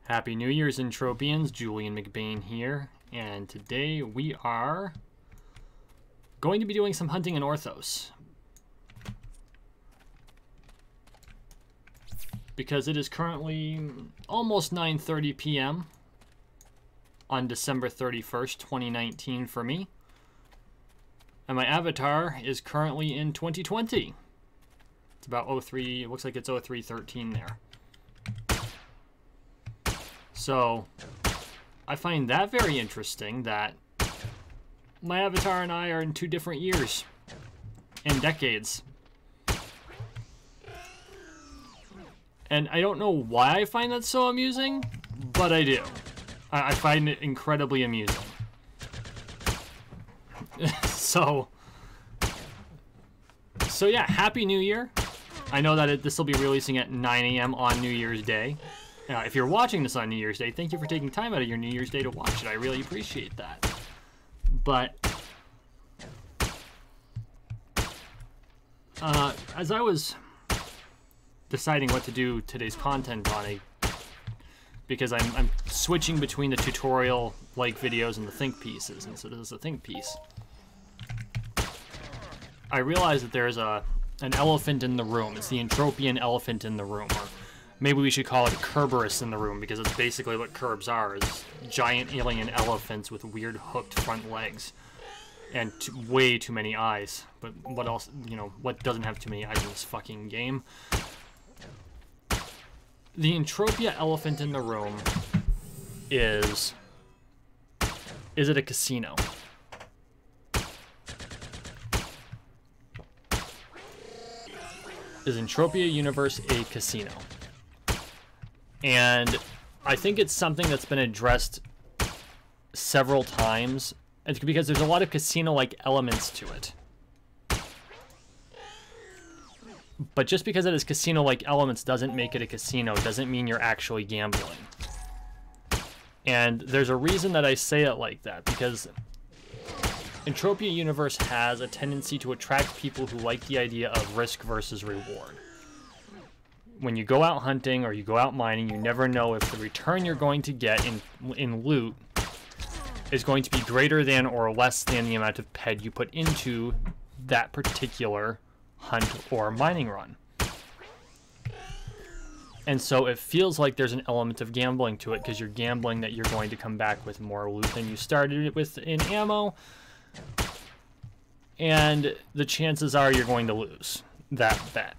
Happy New Year's, Entropians. Julian McBain here, and today we are going to be doing some hunting in Orthos. Because it is currently almost 9:30 p.m. on December 31st, 2019 for me. And my avatar is currently in 2020. It's about 03, it looks like it's 0313 there. So, I find that very interesting that my avatar and I are in two different years and decades. And I don't know why I find that so amusing, but I do. I find it incredibly amusing. So yeah, Happy New Year. I know that this will be releasing at 9 a.m. on New Year's Day. If you're watching this on New Year's Day, thank you for taking time out of your New Year's Day to watch it. I really appreciate that. But as I was deciding what to do today's content on, because I'm switching between the tutorial-like videos and the think pieces, and so this is a think piece. I realized that there's an elephant in the room. It's the Entropian elephant in the room, or maybe we should call it a Kerberos in the room, because it's basically what Kerbs are, is giant alien elephants with weird hooked front legs and way too many eyes. But what else, what doesn't have too many eyes in this fucking game? The Entropia elephant in the room is it a casino? Is Entropia Universe a casino? And I think it's something that's been addressed several times. It's because there's a lot of casino-like elements to it. But just because it has casino-like elements doesn't make it a casino, doesn't mean you're actually gambling. And there's a reason that I say it like that, because Entropia Universe has a tendency to attract people who like the idea of risk versus reward. When you go out hunting or you go out mining, you never know if the return you're going to get in loot is going to be greater than or less than the amount of ped you put into that particular hunt or mining run. And so it feels like there's an element of gambling to it, because you're gambling that you're going to come back with more loot than you started it with in ammo, and the chances are you're going to lose that bet.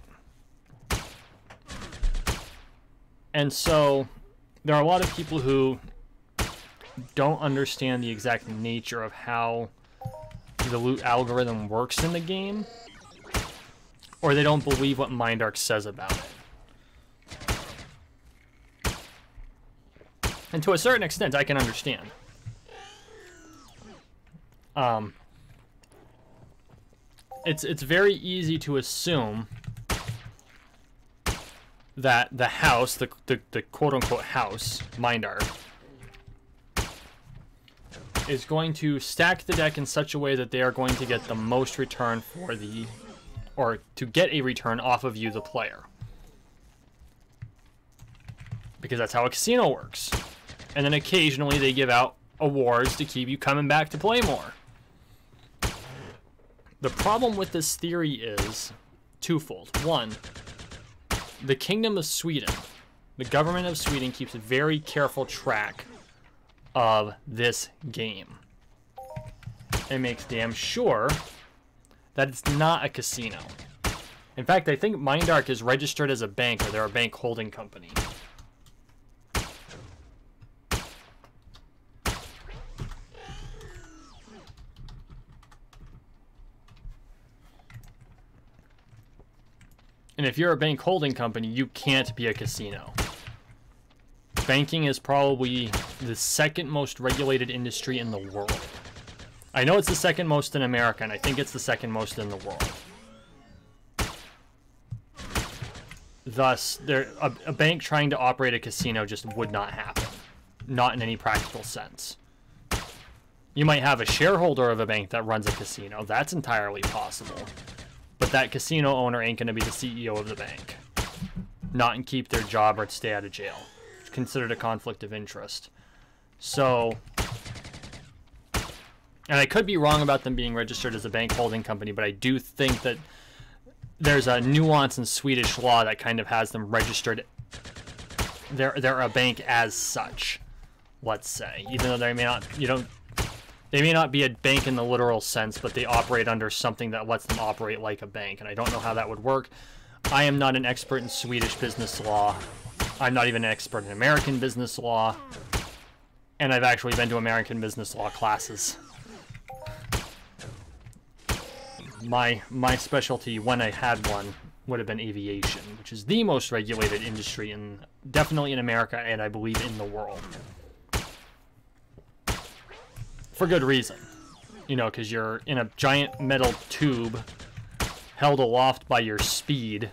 And so there are a lot of people who don't understand the exact nature of how the loot algorithm works in the game, or they don't believe what MindArk says about it. And to a certain extent, I can understand. It's very easy to assume that the house, the quote-unquote house, MindArk, is going to stack the deck in such a way that they are going to get the most return for the, or to get a return off of you, the player. Because that's how a casino works. And then occasionally they give out awards to keep you coming back to play more. The problem with this theory is twofold. One, the Kingdom of Sweden, the government of Sweden, keeps a very careful track of this game. It makes damn sure that it's not a casino. In fact, I think MindArk is registered as a bank, or they're a bank holding company. And if you're a bank holding company, you can't be a casino. Banking is probably the second most regulated industry in the world. I know it's the second most in America, and I think it's the second most in the world. Thus, a bank trying to operate a casino just would not happen. Not in any practical sense. You might have a shareholder of a bank that runs a casino. That's entirely possible. But that casino owner ain't going to be the CEO of the bank. Not and keep their job or stay out of jail. considered a conflict of interest. So, and I could be wrong about them being registered as a bank holding company, but I do think that there's a nuance in Swedish law that kind of has them registered. They're a bank as such, let's say, even though they may not, they may not be a bank in the literal sense, but they operate under something that lets them operate like a bank, and I don't know how that would work. I am not an expert in Swedish business law. I'm not even an expert in American business law, and I've actually been to American business law classes. My specialty, when I had one, would have been aviation, which is the most regulated industry definitely in America, and I believe in the world. For good reason. Because you're in a giant metal tube held aloft by your speed,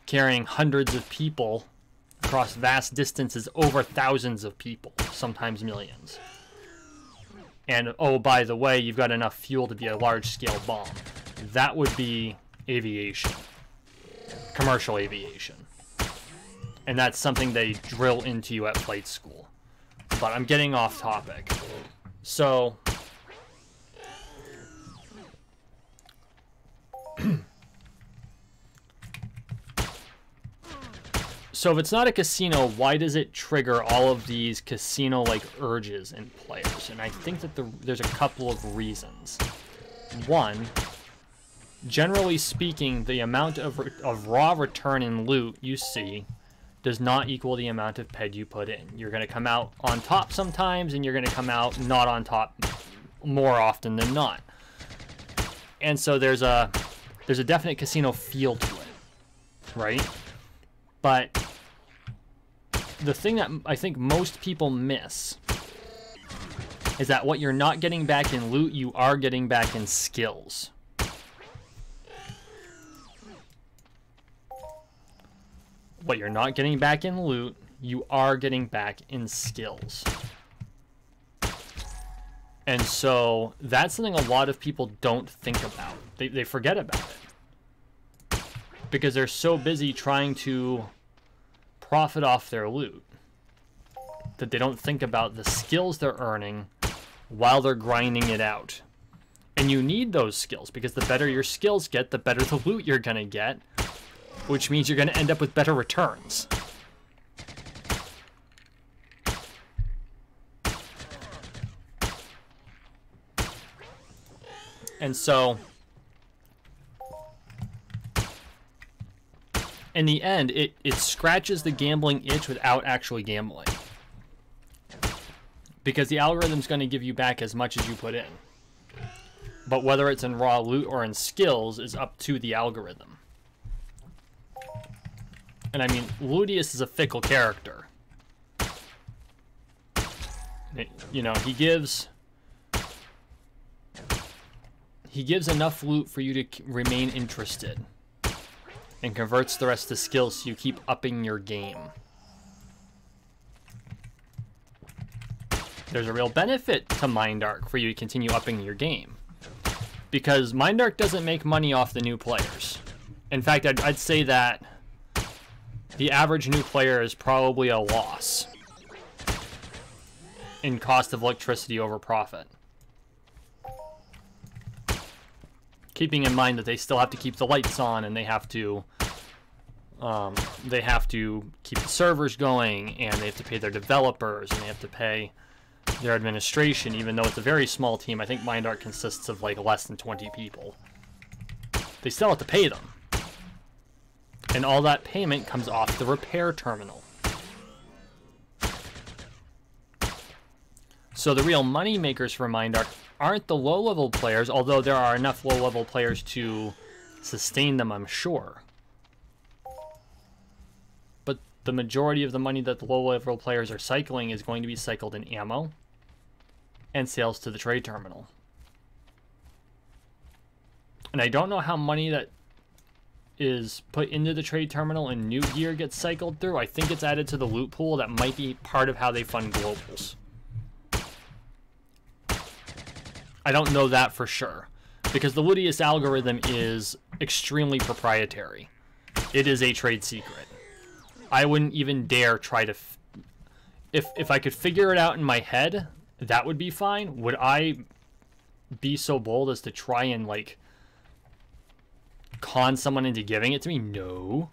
carrying hundreds of people across vast distances, over thousands of people, sometimes millions. And, oh, by the way, you've got enough fuel to be a large-scale bomb. That would be aviation. Commercial aviation. And that's something they drill into you at flight school. But I'm getting off topic. So, if it's not a casino, why does it trigger all of these casino-like urges in players? And I think that there's a couple of reasons. One, generally speaking, the amount of raw return in loot you see does not equal the amount of ped you put in. You're going to come out on top sometimes, and you're going to come out not on top more often than not. And so there's a definite casino feel to it, right? But the thing that I think most people miss is that what you're not getting back in loot, you are getting back in skills. What you're not getting back in loot, you are getting back in skills. And so that's something a lot of people don't think about. They forget about it. Because they're so busy trying to profit off their loot that they don't think about the skills they're earning while they're grinding it out. And you need those skills, because the better your skills get, the better the loot you're going to get, which means you're going to end up with better returns. And so, in the end, it scratches the gambling itch without actually gambling. Because the algorithm's going to give you back as much as you put in. But whether it's in raw loot or in skills is up to the algorithm. And I mean, Ludius is a fickle character. He gives enough loot for you to remain interested, and converts the rest to skills so you keep upping your game. There's a real benefit to Mindark for you to continue upping your game, because Mindark doesn't make money off the new players. In fact, I'd say that the average new player is probably a loss in cost of electricity over profit. Keeping in mind that they still have to keep the lights on, and they have to keep the servers going, and they have to pay their developers, and they have to pay their administration, even though it's a very small team. I think Mindark consists of like less than 20 people. They still have to pay them. And all that payment comes off the repair terminal. So the real money makers for Mindark aren't the low-level players, although there are enough low-level players to sustain them, I'm sure. But the majority of the money that the low-level players are cycling is going to be cycled in ammo and sales to the trade terminal. And I don't know how money that is put into the trade terminal and new gear gets cycled through. I think it's added to the loot pool. That might be part of how they fund globals. I don't know that for sure, because the Ludius algorithm is extremely proprietary. It is a trade secret. I wouldn't even dare try to... If I could figure it out in my head, that would be fine. Would I be so bold as to try and, like, con someone into giving it to me? No.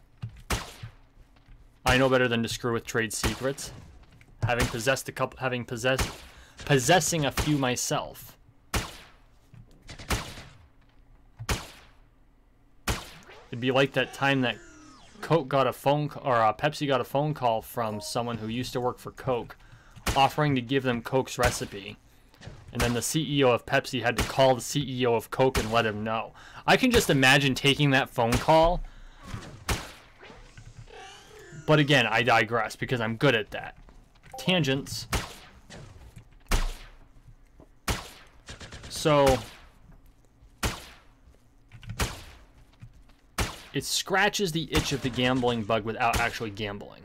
I know better than to screw with trade secrets. Having possessed a couple... Possessing a few myself. It'd be like that time that Coke got a phone call, or Pepsi got a phone call from someone who used to work for Coke, offering to give them Coke's recipe. And then the CEO of Pepsi had to call the CEO of Coke and let him know. I can just imagine taking that phone call. But again, I digress because I'm good at that. Tangents. So... it scratches the itch of the gambling bug without actually gambling.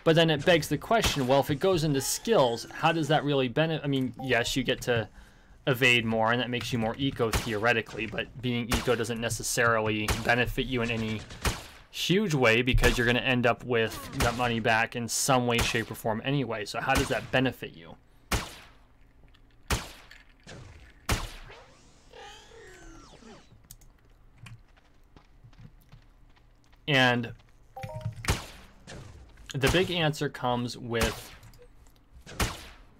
But then it begs the question, well, if it goes into skills, how does that really benefit? I mean, yes, you get to evade more, and that makes you more eco theoretically, but being eco doesn't necessarily benefit you in any huge way because you're going to end up with that money back in some way, shape, or form anyway. So how does that benefit you? And the big answer comes with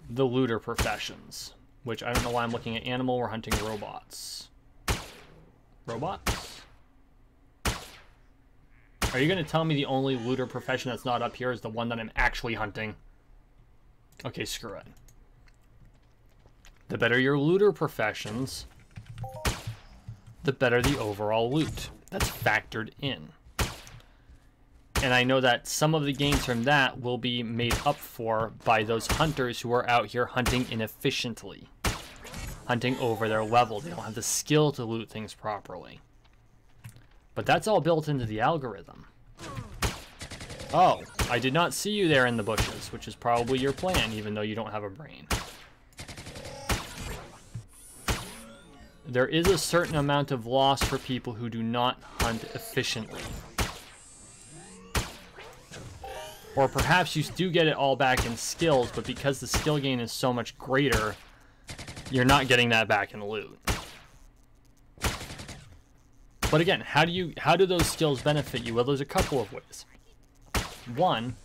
the looter professions, which I don't know why I'm looking at animal. We're hunting robots. Robots? Are you going to tell me the only looter profession that's not up here is the one that I'm actually hunting? Okay, screw it. The better your looter professions, the better the overall loot. That's factored in. And I know that some of the gains from that will be made up for by those hunters who are out here hunting inefficiently. Hunting over their level. They don't have the skill to loot things properly. But that's all built into the algorithm. Oh, I did not see you there in the bushes, which is probably your plan, even though you don't have a brain. There is a certain amount of loss for people who do not hunt efficiently. Or perhaps you do get it all back in skills, but because the skill gain is so much greater, you're not getting that back in loot. But again, how do those skills benefit you? Well, there's a couple of ways. One,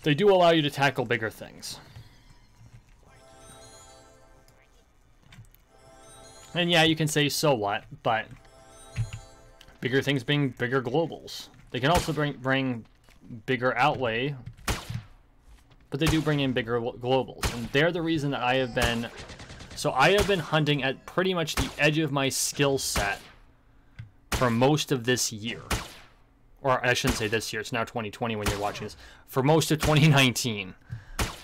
they do allow you to tackle bigger things. And yeah, you can say, so what? But bigger things being bigger globals. They can also bring bigger outlay, but they do bring in bigger globals, and they're the reason that I have been hunting at pretty much the edge of my skill set for most of this year. Or I shouldn't say this year, it's now 2020 when you're watching this. For most of 2019,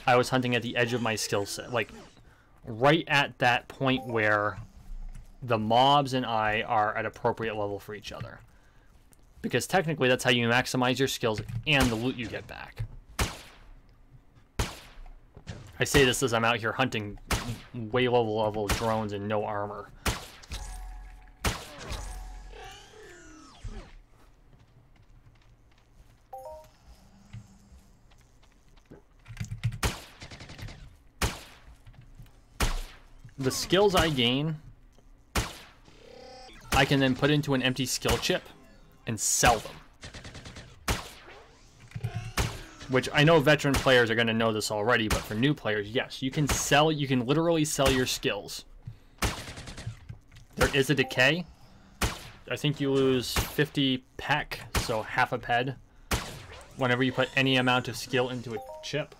I was hunting at the edge of my skill set, like right at that point where the mobs and I are at appropriate level for each other. Because technically, that's how you maximize your skills and the loot you get back. I say this as I'm out here hunting way low level drones and no armor. The skills I gain, I can then put into an empty skill chip and sell them. Which I know veteran players are going to know this already, but for new players, yes, you can literally sell your skills. There is a decay. I think you lose 50 pec, so half a ped, whenever you put any amount of skill into a chip.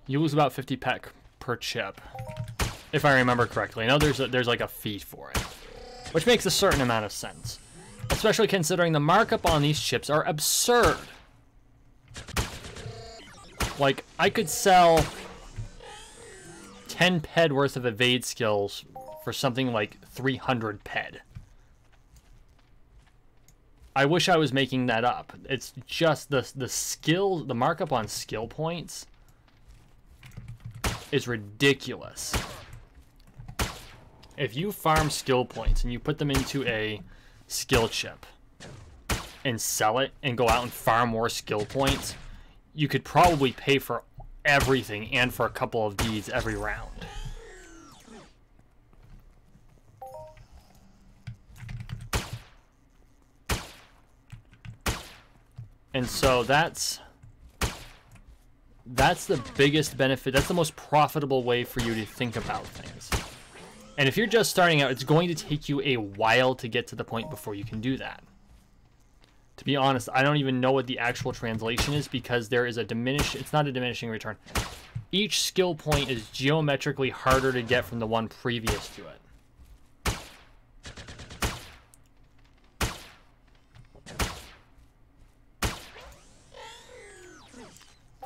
You lose about 50 pec per chip, if I remember correctly. I know there's like a fee for it, which makes a certain amount of sense, especially considering the markup on these chips are absurd. Like, I could sell 10 ped worth of evade skills for something like 300 ped. I wish I was making that up. It's just the skill, the markup on skill points is ridiculous. If you farm skill points and you put them into a skill chip and sell it and go out and farm more skill points, you could probably pay for everything and for a couple of deeds every round. And so that's the biggest benefit. That's the most profitable way for you to think about things. And if you're just starting out, it's going to take you a while to get to the point before you can do that. To be honest, I don't even know what the actual translation is, because there is it's not a diminishing return. Each skill point is geometrically harder to get from the one previous to it.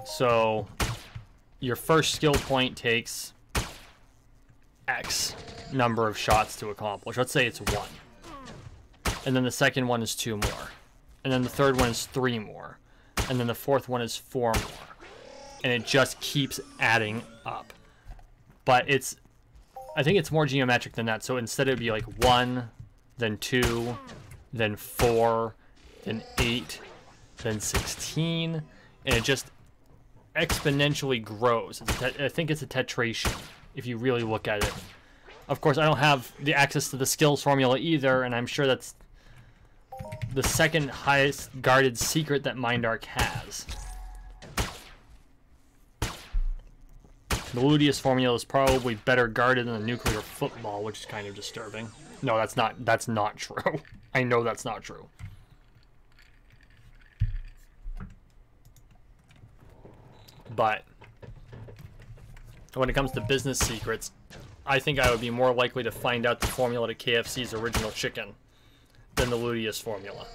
So your first skill point takes X number of shots to accomplish. Let's say it's 1. And then the second one is 2 more. And then the third one is 3 more. And then the fourth one is 4 more. And it just keeps adding up. But I think it's more geometric than that. So instead it would be like 1, then 2, then 4, then 8, then 16. And it just exponentially grows. I think it's a tetration if you really look at it. Of course, I don't have the access to the skills formula either, and I'm sure that's the second highest guarded secret that Mindark has. The Ludius formula is probably better guarded than the nuclear football, which is kind of disturbing. No, that's not true. I know that's not true. But when it comes to business secrets, I think I would be more likely to find out the formula to KFC's original chicken than the Ludius formula.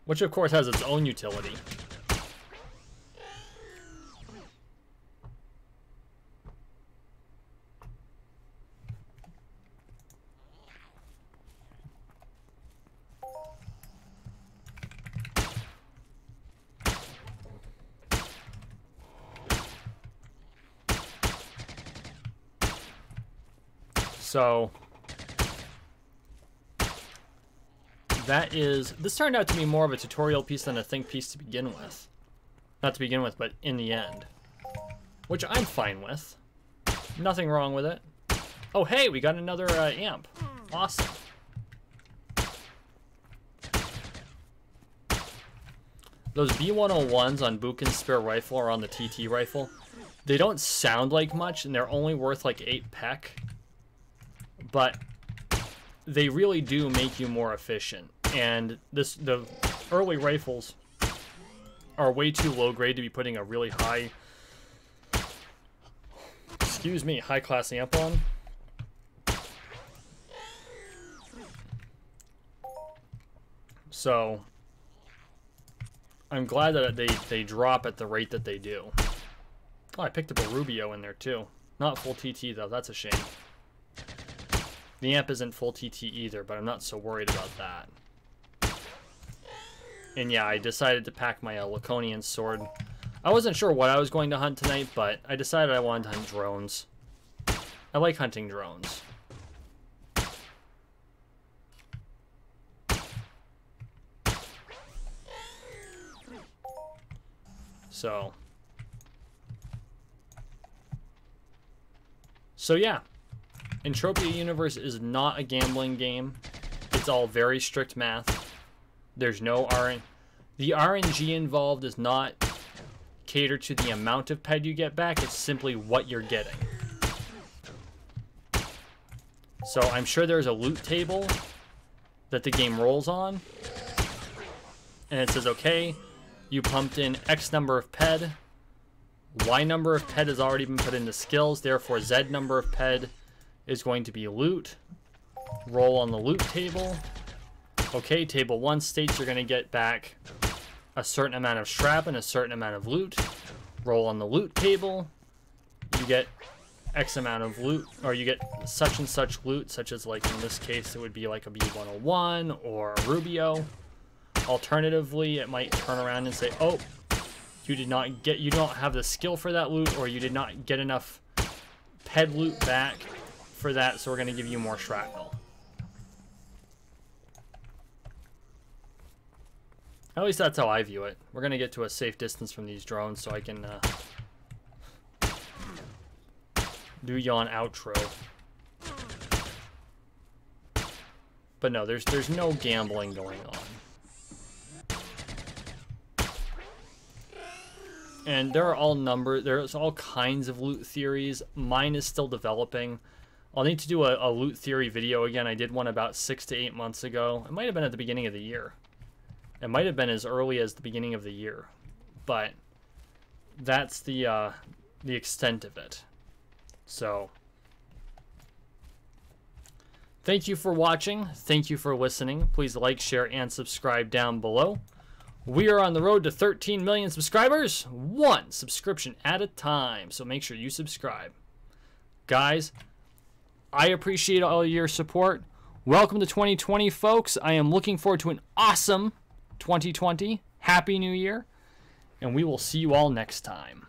Which of course has its own utility. So this turned out to be more of a tutorial piece than a think piece to begin with. Not to begin with, but in the end. Which I'm fine with. Nothing wrong with it. Oh hey, we got another amp. Awesome. Those B101s on Buchan's spare rifle or on the TT rifle, they don't sound like much and they're only worth like 8 pek. But they really do make you more efficient. And the early rifles are way too low grade to be putting a really high class amp on. So I'm glad that they drop at the rate that they do. Oh, I picked up a Rubio in there too. Not full TT though, that's a shame. The amp isn't full TT either, but I'm not so worried about that. And yeah, I decided to pack my Laconian sword. I wasn't sure what I was going to hunt tonight, but I decided I wanted to hunt drones. I like hunting drones. So yeah. Entropia Universe is not a gambling game. It's all very strict math. There's no RNG. The RNG involved is not catered to the amount of ped you get back. It's simply what you're getting. So I'm sure there's a loot table that the game rolls on. And it says, okay, you pumped in X number of ped. Y number of ped has already been put into skills. Therefore, Z number of ped is going to be loot. Roll on the loot table. Okay, table 1 states you're going to get back a certain amount of scrap and a certain amount of loot. Roll on the loot table. You get X amount of loot, or you get such and such loot, such as like in this case, it would be like a B101 or a Rubio. Alternatively, it might turn around and say, oh, you don't have the skill for that loot, or you did not get enough ped loot back for that, so we're going to give you more shrapnel. At least that's how I view it. We're going to get to a safe distance from these drones so I can do yawn outro. But no, there's no gambling going on. And there are there's all kinds of loot theories. Mine is still developing. I'll need to do a loot theory video again. I did one about 6 to 8 months ago. It might have been at the beginning of the year. It might have been as early as the beginning of the year. But that's the extent of it. So, thank you for watching. Thank you for listening. Please like, share, and subscribe down below. We are on the road to 13 million subscribers, one subscription at a time. So make sure you subscribe. Guys, I appreciate all your support. Welcome to 2020, folks. I am looking forward to an awesome 2020. Happy New Year. And we will see you all next time.